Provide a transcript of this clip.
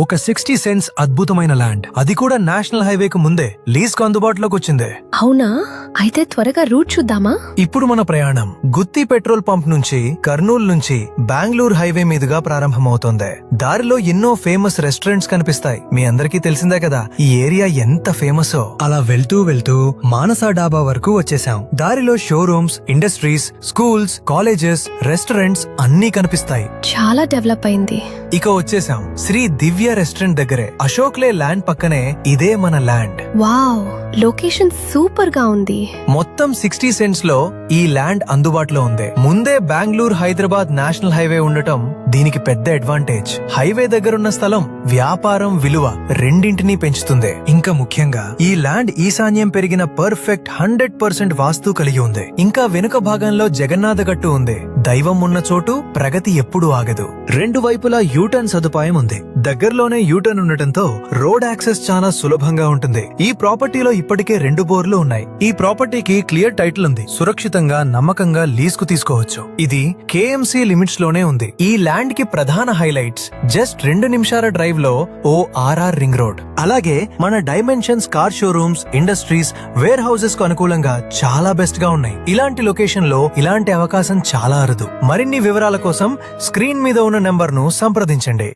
ఒక 60 సెంట్స్ అద్భుతమైన ల్యాండ్, అది కూడా నేషనల్ హైవేకు ముందే లీజ్ కు అందుబాటులోకి వచ్చింది. అవునా? అయితే త్వరగా రూట్ చూద్దామా? ఇప్పుడు మన ప్రయాణం గుత్తి పెట్రోల్ పంప్ నుంచి కర్నూలు నుంచి బెంగళూరు హైవే మీదుగా ప్రారంభమవుతోంది. దారిలో ఎన్నో ఫేమస్ రెస్టారెంట్స్ కనిపిస్తాయి. మీ అందరికీ తెలిసిందే కదా ఈ ఏరియా ఎంత ఫేమసో. అలా వెళ్తూ వెళ్తూ మానస డాబా వరకు వచ్చేసాం. దారిలో showrooms, industries, schools, colleges, restaurants అన్నీ కనిపిస్తాయి. చాలా డెవలప్ అయింది. ఇక వచ్చేసాం శ్రీ దివ్య రెస్టారెంట్ దగ్గరే. అశోక్ లే ల్యాండ్ పక్కనే ఇదే మన ల్యాండ్. వావ్, లొకేషన్ సూపర్ గా ఉంది. మొత్తం 60 సెంట్స్ లో ఈ ల్యాండ్ అందుబాటులో ఉంది. ముందే బెంగళూరు హైదరాబాద్ నేషనల్ హైవే ఉండటం దీనికి పెద్ద అడ్వాంటేజ్. హైవే దగ్గరున్న స్థలం వ్యాపారం విలువ రెండింటినీ పెంచుతుంది. ఇంకా ముఖ్యంగా ఈ ల్యాండ్ ఈశాన్యం పెరిగిన పర్ఫెక్ట్ 100% వాస్తు కలిగి ఉంది. ఇంకా వెనుక భాగంలో జగన్నాథ గట్టు ఉంది. దైవం ఉన్న చోటు ప్రగతి ఎప్పుడూ ఆగదు. రెండు వైపులా యూటర్న్ సదుపాయం ఉంది. దగ్గరలోనే యూటర్న్ ఉండటంతో రోడ్ యాక్సెస్ చాలా సులభంగా ఉంటుంది. ఈ ప్రాపర్టీలో ఇప్పటికే 2 బోర్లు ఉన్నాయి. ఈ ప్రాపర్టీకి క్లియర్ టైటిల్ ఉంది. సురక్షితంగా, నమ్మకంగా లీజ్ కు తీసుకోవచ్చు. ఇది KMC లిమిట్స్ లోనే ఉంది. ఈ ల్యాండ్ కి ప్రధాన హైలైట్స్ జస్ట్ 2 నిమిషాల డ్రైవ్ లో RR రింగ్ రోడ్, అలాగే మన dimensions car showrooms, industries, warehouses కు అనుకూలంగా చాలా బెస్ట్ గా ఉన్నాయి. ఇలాంటి లొకేషన్ లో ఇలాంటి అవకాశం చాలా అరుదు. మరిన్ని వివరాల కోసం స్క్రీన్ మీద ఉన్న నెంబర్ ను సంప్రదించండి.